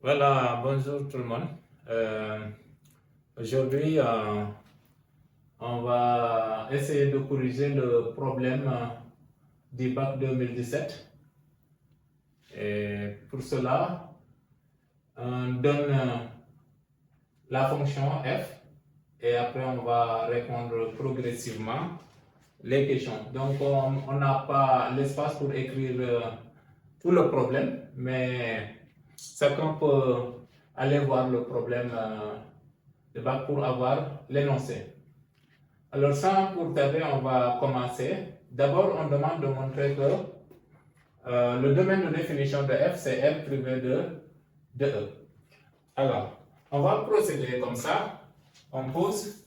Voilà, bonjour tout le monde. Euh, Aujourd'hui, on va essayer de corriger le problème du bac 2017. Et pour cela, on donne la fonction f et après on va répondre progressivement les questions. Donc, on n'a pas l'espace pour écrire tout le problème, mais chacun peut aller voir le problème de bac pour avoir l'énoncé. Alors, sans pour tarder, on va commencer. D'abord, on demande de montrer que le domaine de définition de f, c'est f privé de e. Alors, on va procéder comme ça. On pose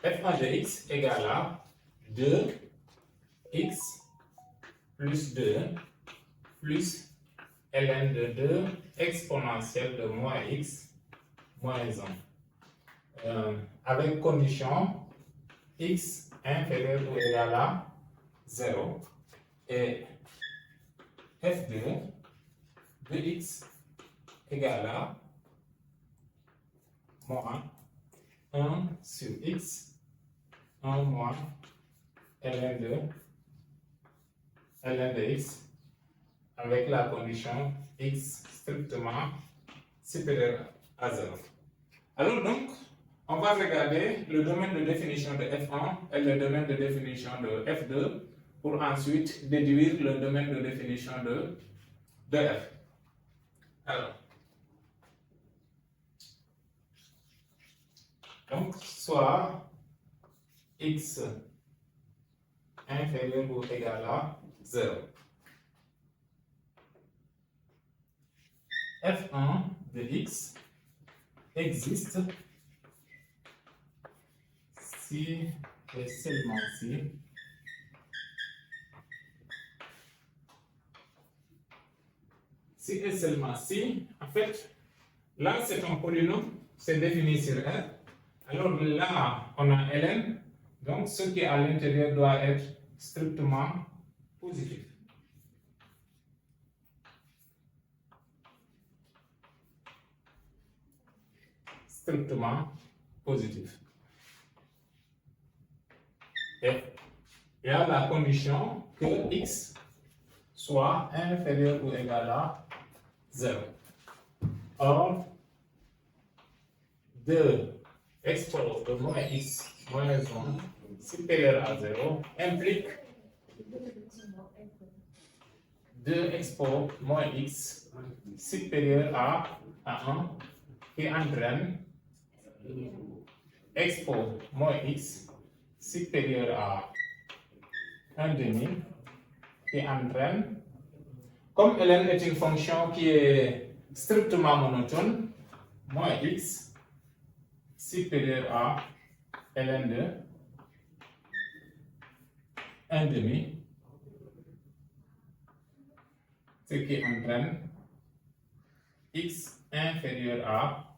f1 de x égale à 2x plus 2 plus ln de 2 exponentielle de moins x moins 1. Avec condition x inférieur ou égal à 0 et f2 de x égale à moins 1 sur x 1 moins ln de x avec la condition x strictement supérieur à 0. Alors donc, on va regarder le domaine de définition de f1 et le domaine de définition de f2 pour ensuite déduire le domaine de définition de f. Alors, donc, soit x inférieur ou égal à 0. f1 de x existe si et seulement si et seulement si, en fait, là c'est un polynôme, c'est défini sur R. Alors là, on a ln, donc ce qui est à l'intérieur doit être strictement positif. Strictement positif. Et il y a la condition que x soit inférieur ou égal à 0. Or, 2 expo de moins x moins 1 supérieur à 0 implique 2 expo moins x supérieur à 1 qui entraîne expo moins x supérieur à 1 demi qui entraîne, comme ln est une fonction qui est strictement monotone, moins x supérieur à ln de 1 demi, ce qui entraîne x inférieur à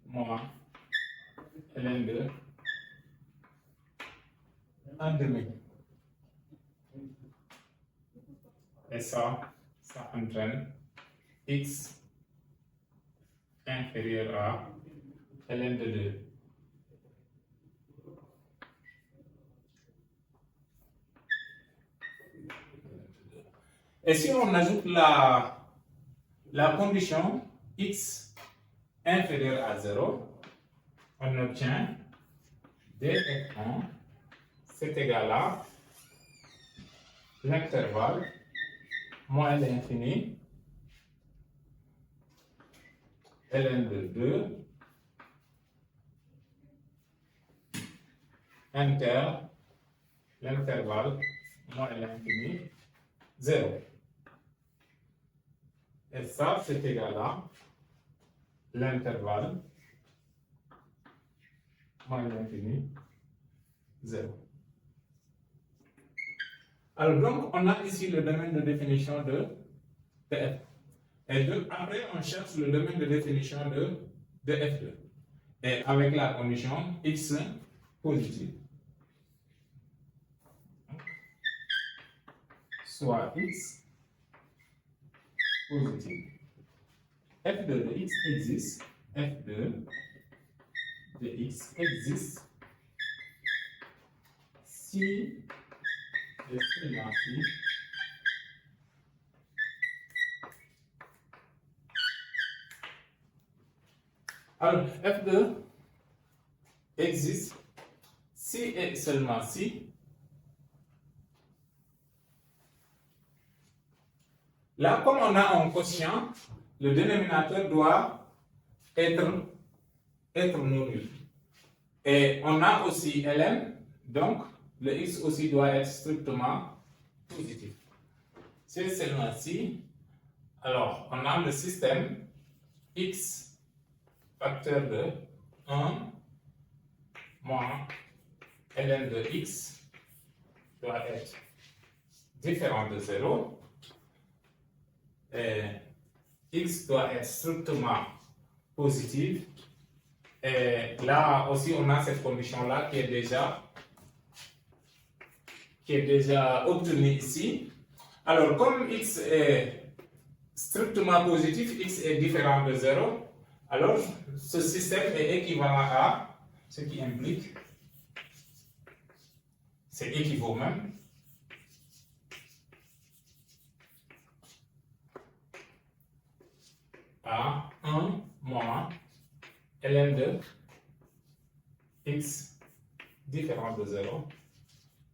moins ln de 1 demi. Et ça entraîne x inférieur à ln de 2. Et si on ajoute la condition x inférieur à 0, on obtient df1 c'est égal à l'intervalle moins l'infini ln de 2 inter l'intervalle moins l'infini 0. Et ça, c'est égal à l'intervalle moins l'infini 0. Alors donc, on a ici le domaine de définition de f. Et après, on cherche le domaine de définition de f2. Et avec la condition x positive. soit x positif. F2 de x existe. F2 de x existe si et seulement si alors F2 existe si et seulement si là, comme on a un quotient, le dénominateur doit être non nul. Et on a aussi ln, donc le x aussi doit être strictement positif. C'est seulement si, alors on a le système x facteur de 1 moins ln de x doit être différent de 0. Et x doit être strictement positif. Et là aussi, on a cette condition-là qui est déjà obtenue ici. Alors, comme x est strictement positif, x est différent de 0, alors ce système est équivalent à ce qui implique, c'est équivaut même, à 1 moins ln de x différent de 0,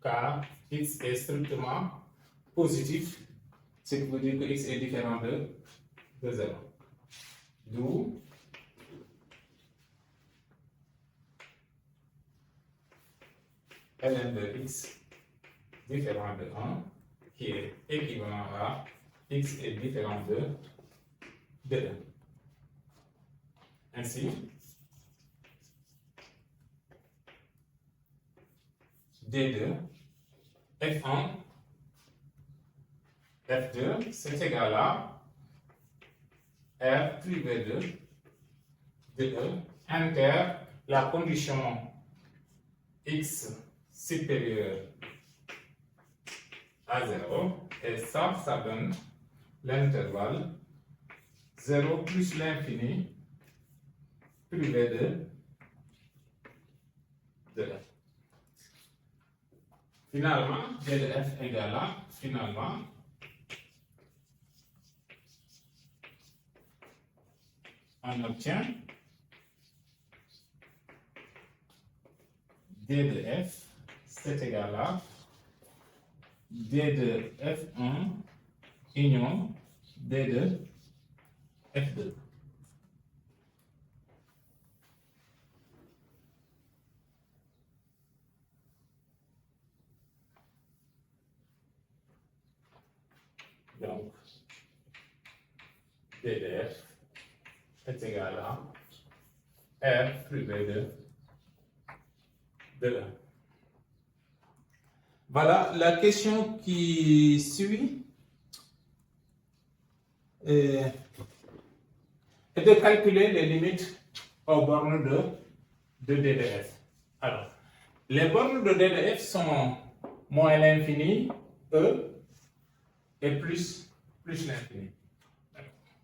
car x est strictement positif, ce qui veut dire que x est différent de 0. D'où ln de x différent de 1, qui est équivalent à x est différent de 1. Ainsi, D2, F1, F2, c'est égal à R privé de E, inter la condition x supérieur à 0, et ça donne l'intervalle 0 plus l'infini privé de F. Finalement, D de F égale à, finalement, on obtient D de F, c'est égal à D de F1 union D de F2. Donc, D de F est égal à R privé de 1. Voilà, la question qui suit est de calculer les limites aux bornes de D de F. Alors, les bornes de D de F sont moins l'infini, E, et plus l'infini.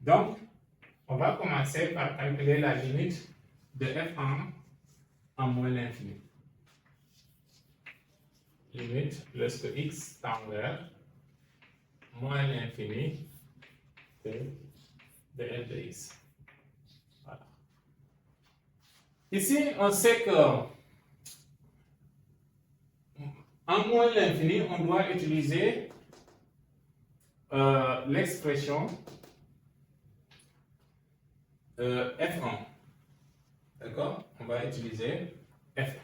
Donc, on va commencer par calculer la limite de F1 en moins l'infini. Limite lorsque x tend vers moins l'infini de f de x. Voilà. Ici, on sait que en moins l'infini, on doit utiliser l'expression F1. D'accord? On va utiliser F1.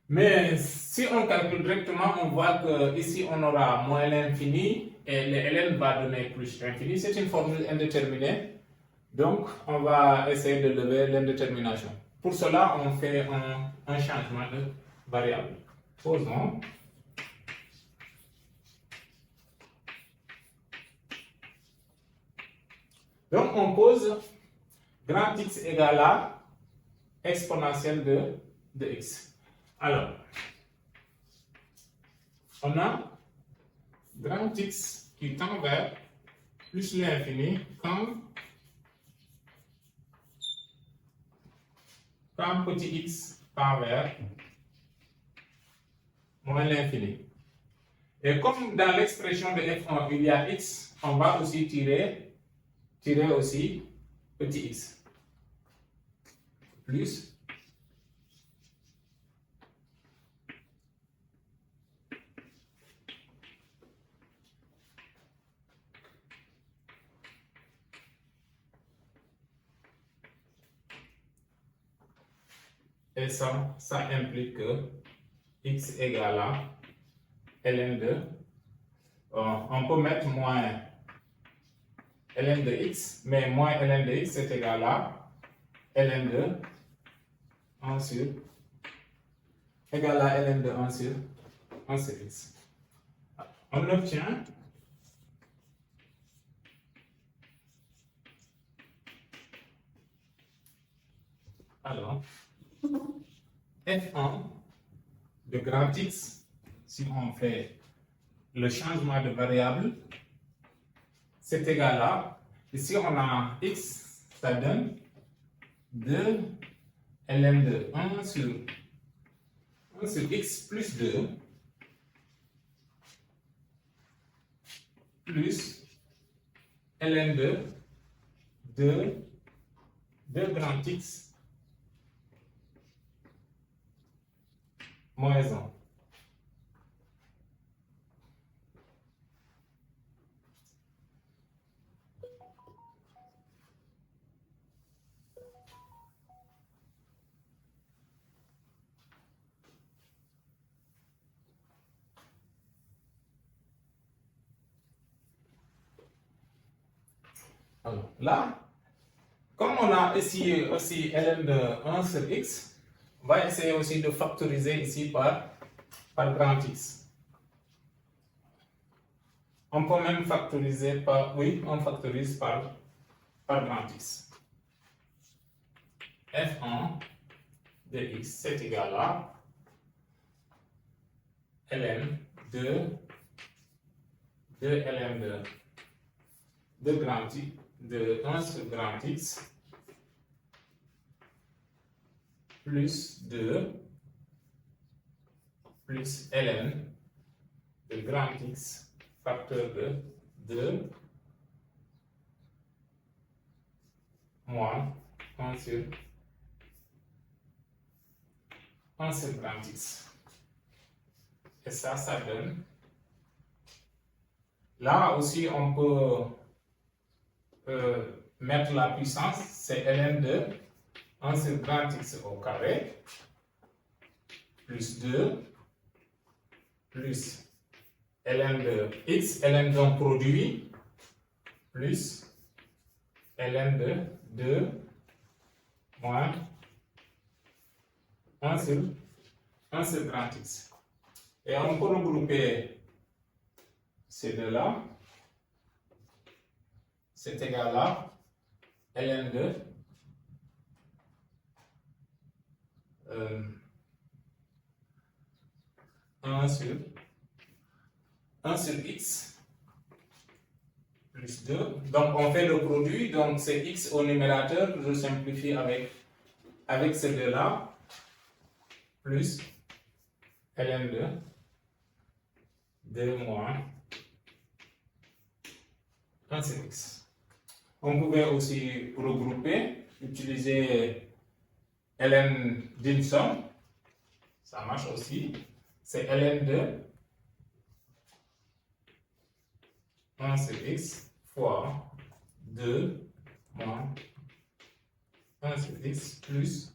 Mais si on calcule directement, on voit que ici on aura moins l'infini et le ln va donner plus l'infini. C'est une formule indéterminée. Donc, on va essayer de lever l'indétermination. Pour cela, on fait un changement de variable. Posons. Donc, on pose grand X égale à exponentielle de x. Alors, on a grand X qui tend vers plus l'infini quand petit x tend vers moins l'infini. Et comme dans l'expression de f1, il y a x, on va aussi tirer aussi petit x. Plus et ça implique que x égale à ln de, on peut mettre moins ln de x, mais moins ln de x est égal à ln de 1 sur, égal à ln de 1 sur x. On obtient alors f1 de grand X, si on fait le changement de variable, c'est égal à, ici on a X, ça donne 2 ln de 1 sur X plus 2 plus ln de 2 grand X moins 1. Alors là, comme on a ici aussi ln de 1 sur x, on va essayer aussi de factoriser ici par grand X. On peut même factoriser par, oui, on factorise par grand X. F1 de x, c'est égal à ln de ln de grand X, de 1 sur grand X, plus 2 plus ln de grand X facteur de 2 moins 1 sur grand X. Et ça donne. Là aussi, on peut mettre la puissance, c'est ln de 1 sur grand X au carré, plus 2, plus ln de x, ln d'un produit, plus ln de 2, moins 1 sur grand X. Et on peut regrouper ces deux-là. C'est égal à ln de 1 sur x plus 2. Donc on fait le produit, donc c'est x au numérateur, je simplifie avec ces deux-là, plus ln de 2 moins 1 sur x. On pouvait aussi regrouper, utiliser ln d'une somme, ça marche aussi, c'est ln de 1 sur x fois 2 moins 1 sur x plus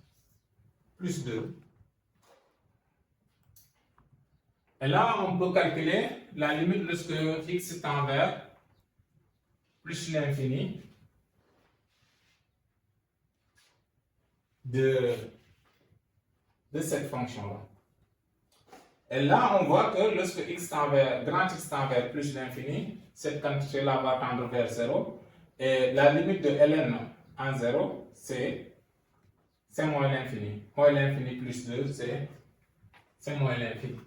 2. Et là, on peut calculer la limite lorsque x tend vers plus l'infini de cette fonction-là. Et là, on voit que lorsque grand X tend vers plus l'infini, cette quantité-là va tendre vers 0. Et la limite de ln en 0, c'est moins l'infini. Moins l'infini plus 2, c'est moins l'infini.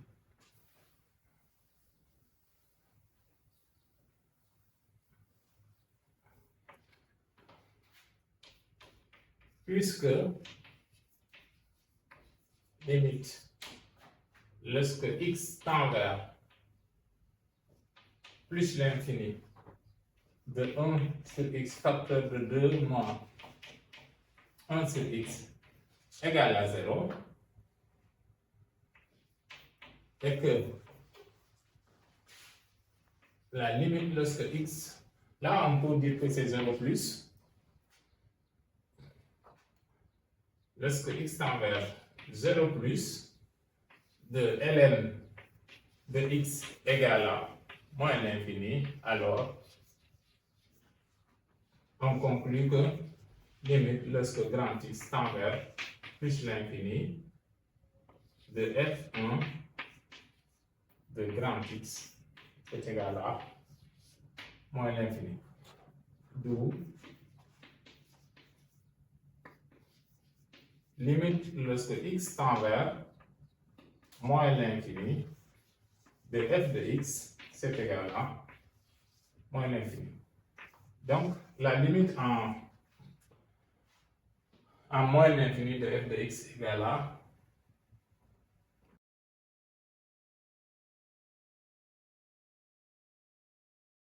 puisque limite lorsque x tend vers plus l'infini de 1 sur x facteur de 2 moins 1 sur x égale à 0 et que la limite lorsque x, là on peut dire que c'est 0 plus, lorsque x tend vers 0 plus de ln de x égale à moins l'infini, alors on conclut que limite lorsque grand x tend vers plus l'infini de f1 de grand x est égal à moins l'infini. D'où limite lorsque x tend vers moins l'infini de f de x, c'est égal à moins l'infini. Donc, la limite en moins l'infini de f de x égale à